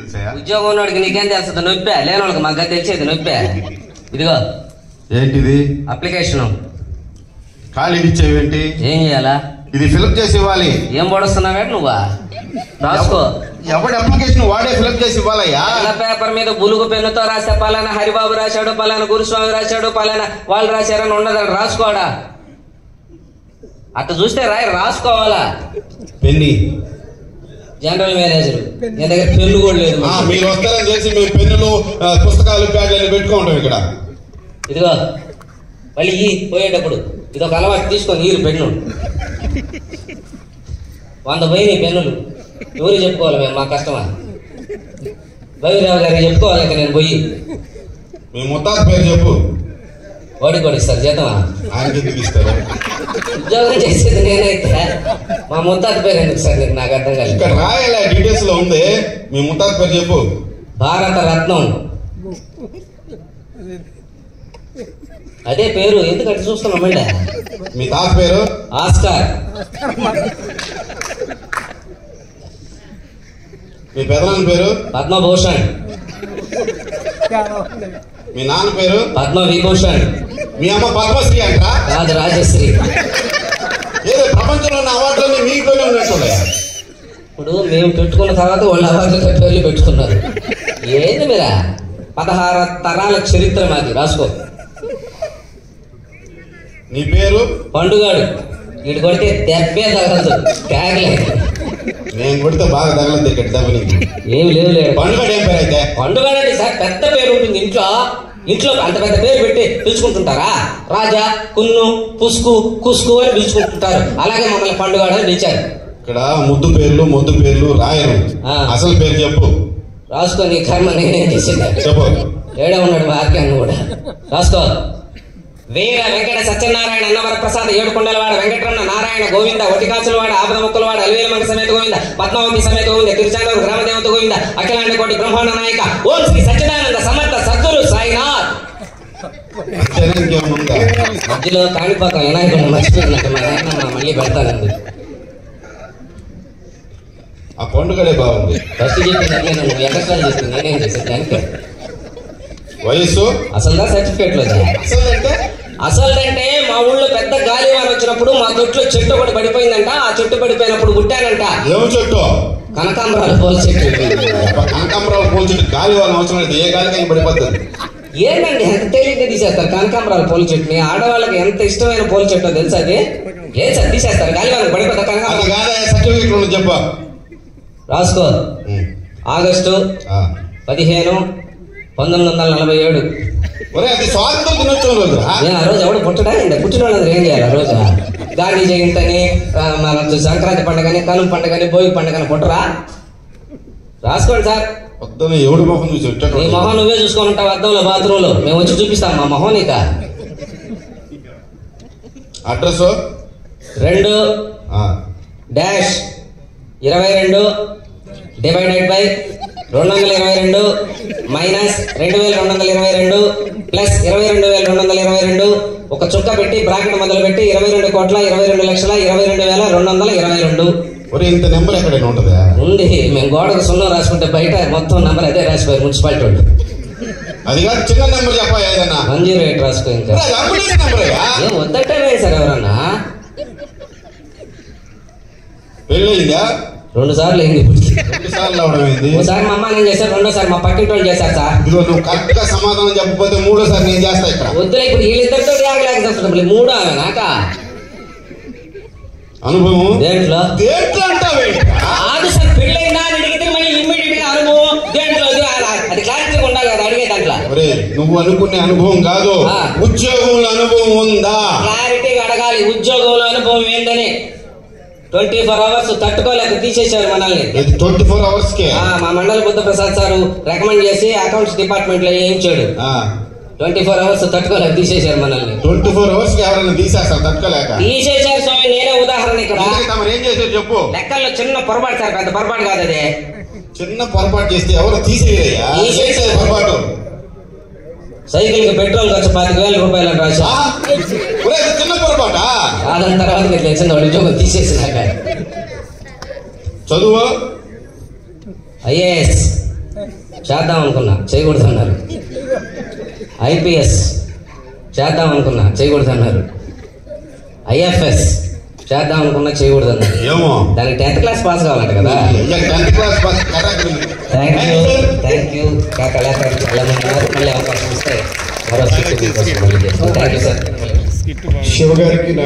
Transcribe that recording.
ఉద్యోగం ఉన్నవాడికి నీకేం తెలుస్తుంది? నొప్పే లేని వాళ్ళకి మాకు తెలిసేది నొప్పే. ఇదిగో ఏంటిది? అప్లికేషన్. ఖాళీ ఇచ్చేవేంటి? ఏం చేయాలా? ఇది ఫిలప్ చేసి ఇవ్వాలి. ఏం పడుస్తున్నావే నువ్వా? రాసుకో. ఎవడి అప్లికేషన్ వాడే ఫిలప్ చేసి ఇవ్వాలయ్యా. పేపర్ మీద బులుగు పెన్నుతో రాస్తే పలానా హరిబాబు రాశాడు, పలానా గురుస్వామి రాశాడు, పలానా వాళ్ళు రాశారని ఉండదు. రాసుకోడా అట్ట చూస్తే రాసుకోవాలా? పెన్ని జనరల్ మేనేజర్ నీ దగ్గర పెన్ను కూడా లేదు. మీరు వస్తారని చేసి మేము పెన్నులు పుస్తకాలు ప్యాడ్లు పెట్టుకుంటాం ఇక్కడ. ఇదిగో మళ్ళీ పోయేటప్పుడు ఇది ఒక అలవాటు తీసుకొని నీరు పెన్ను 100 పోయినాయి పెన్నులు. ఎవరు చెప్పుకోవాలి? మేము మా కష్టమా? బైరావు గారికి చెప్పుకోవాలి. ఇంకా నేను పోయి మీ ముత్తాత పేరు చెప్పు. వాడికి కూడా ఇస్తారు జీతమా? ఆయనకి ఎందుకు ఇస్తారు? ఉద్యోగం చేసేది నేనైతే మా ముత్తాత పేరు ఎందుకు సార్? నీకు నాకు అర్థం కాదు. ఇక్కడ రాయాల డీటెయిల్స్ లో ఉంది. మీ ముత్తాత పేరు చెప్పు. భారత రత్నం. అదే పేరు ఎందుకంటే చూస్తున్నాం. మళ్ళీ మీ తాత పేరు? ఆస్కార్. మీ పెదనాన్న పేరు? పద్మభూషణ్. మీ నాన్న పేరు? పద్మ విభూషణ్. మీ అమ్మ పద్మశ్రీ అంట? కాదు, రాజశ్రీ. ఏదో ప్రపంచంలో ఉన్న అవార్డులన్నీ మీకునే ఉన్నట్టున్నాయా? ఇప్పుడు మేము పెట్టుకున్న తర్వాత వాళ్ళు అవార్డులు పేర్లు పెట్టుకున్నారు. ఏంది మీరా? 16 తరాల చరిత్ర మాది. రాసుకో. నీ పేరు? పండుగాడు. వీడు కొడితే దెబ్బే తగలదు. ట్యాగ్లే. నేను కొడితే బాగా తగలదు ఇక్కడ దెబ్బని. ఏమి లేవు. పండుగ ఏం పేరు అయితే? పండుగ అంటే సార్ పెద్ద పేరు ఉంటుంది ఇంట్లో. ఇంట్లో అంత పెద్ద పేరు పెట్టి పిలుచుకుంటుంటారా? రాజా, కున్ను, పుస్కు, కుస్కు అని పిలుచుకుంటుంటారు. అలాగే మమ్మల్ని పండుగాడు అని పిలిచారు. ఇక్కడ ముద్దు పేర్లు మొద్దు పేర్లు రాయరు. అసలు పేరు చెప్పు. రాసుకో. నీ కర్మ నేనేం చేసింది చెప్పు. ఏడే ఉన్నాడు వాక్యాన్ని కూడా రాసుకో. వీర వెంకట సత్యనారాయణ అన్నవర ప్రసాద్ ఏడుకొండలవాడ వెంకటరమణ నారాయణ గోవింద ఒటికాసులవాడ ఆపద ముక్కలవాడ అలివేల మంగ సమేత గోవింద పద్మావతి సమేత గోవింద తిరుచానూరు గ్రామదేవత గోవింద అఖిలాండ కోటి బ్రహ్మాండ నాయక ఓం శ్రీ సచ్చిదానంద సమర్థ సద్గురు సాయినాథ్. మధ్యలో కాణిపాకం వినాయకుడిని మర్చిపోయినట్టు మా నాయన మళ్ళీ పెడతానండి. ఆ పండుగడే బాగుంది. ఫస్ట్ చెప్పినట్లే నువ్వు ఎక్కడ చేస్తుంది నేనేం చేసేది దానికి. వయస్సు అసలు సర్టిఫికేట్ లో అసలుదంటే మా ఊళ్ళో పెద్ద గాలివాన వచ్చినప్పుడు మా తొట్లో చెట్టు ఒకటి పడిపోయిందంట. ఆ చెట్టు పడిపోయినప్పుడు పుట్టానంట. ఏం చెట్టు? కనకాంబరాలు పూల చెట్టు. కనకాంబరాలు పూల చెట్టు గాలివాన అవసరం లేదు. ఏ గాలికైనా పడిపోతుంది. ఏంటండి ఎంత తేలిగ్గా తీసేస్తారు కనకాంబరాల పూల చెట్టుని? ఆడవాళ్ళకి ఎంత ఇష్టమైన పూల చెట్టు తెలుసా? అది ఏం సార్ తీసేస్తారు గాలివాన పడిపోతారు. కనకాంబరాలు సర్టిఫికేట్ చెప్పా. రాసుకో. ఆగస్టు 15, 1947. అది స్వాతంత్ర దినోత్సవం రోజు. ఆ రోజు ఎవడు పుట్టడా? పుట్టిన వాళ్ళందరూ ఏం చేయాలి? ఆ రోజు గాంధీ జయంతి అని, సంక్రాంతి పండుగని, కనుమ పండుగని, భోగి పండుగని పుట్టరా? రాసుకోండి సార్. పొద్దున్న ఎవడు మొహం చూసి నీ మొహం నువ్వే చూసుకొని ఉంటావు అద్దంలో బాత్రూంలో. మేము వచ్చి చూపిస్తాం మా మొహం నీక. Address 2-22 divided by 222 minus 2222 plus 22,222 ఒక చుక్క పెట్టి బ్రాకెట్ మొదలు పెట్టి 22,22,22,222. ఇంత నెంబర్ ఎక్కడైనా ఉంటుందా? ఉంది. మేము గోడకు 0 రాసుకుంటే బయట మొత్తం నెంబర్ అదే రాసిపోయారు మున్సిపాలిటీ వాళ్ళు. అది కాదు, చిన్న నెంబర్ చెప్పా. ఏదన్నా 108 రాసుకో. ఇంకా ఏం వద్దటే సార్ ఎవరన్నా? పెళ్ళయిందా? 2 సార్లు అయింది. 2 సార్లు అవడమైంది. ఒకసారి మా అమ్మ నేను చేశాను, 2సారి మా పక్కింటి వాళ్ళు చేశారు సార్. ఇదిగో నువ్వు కరెక్ట్ గా సమాధానం చెప్పకపోతే 3ఓసారి నేను చేస్తా ఇక్కడ. వద్దులే ఇప్పుడు వీళ్ళిద్దరితో ఆగలేకపోతున్నాం. 3 నాక అనుభవం దేంట్లో అంటావే? ఆదు సార్ పెళ్ళైందా అని అడిగితే మళ్ళీ ఇమ్మీడియట్ గా అనుభవం దేంట్లో అది క్లారిటీగా ఉండాలి కదా అడిగే దాంట్లో. నువ్వు అనుకునే అనుభవం కాదు, ఉద్యోగంలో అనుభవం ఉందా? క్లారిటీగా అడగాలి. ఉద్యోగంలో అనుభవం ఏంటని. 24 అవర్స్ తట్టుకోలేక తీసేశారు మనల్ని. 24 అవర్స్ కే మా మండల బుద్ధ ప్రసాద్ సార్ రికమెండ్ చేసి అకౌంట్స్ డిపార్ట్మెంట్ లో వేయించాడు. 24 అవర్స్ తట్టుకోలేక తీసేశారు మనల్ని. 24 అవర్స్ కి ఎవరైనా తీసేస్తారు? తట్టుకోలేక తీసేశారు స్వామి. నేనే ఉదాహరణ ఇక్కడ. ఏం చేశారు చెప్పు. లెక్కల్లో చిన్న పొరపాటు సార్, పెద్ద పొరపాటు కాదు అది. చిన్న పొరపాటు చేస్తే ఎవరు తీసేయరయ్యా? పొరపాటు సైకిల్ కి పెట్రోల్ ఖర్చు 25,000 రూపాయలు అని రాశా. చిన్న పొరపాట. దాని తర్వాత తెలిసిన వాళ్ళు ఉద్యోగం తీసేసినాక. చదువు ఐఏఎస్ చేద్దాం అనుకున్నా చేయకూడదు అన్నారు. ఐపీఎస్ చేద్దాం అనుకున్నా చేయకూడదు అన్నారు. ఐఎఫ్ఎస్ చేద్దాం అనుకున్నా చేయకూడదు అన్నారు. ఏమో దానికి 10th క్లాస్ పాస్ కావాలంట కదా. 10th class pass. Thank you కళాకారులు చాలా మంది ఉన్నారు. మళ్ళీ అవకాశం ఇస్తే మరో స్కిట్ కోసం మళ్ళీ చేస్తాం. Thank you sir. శివ గారికి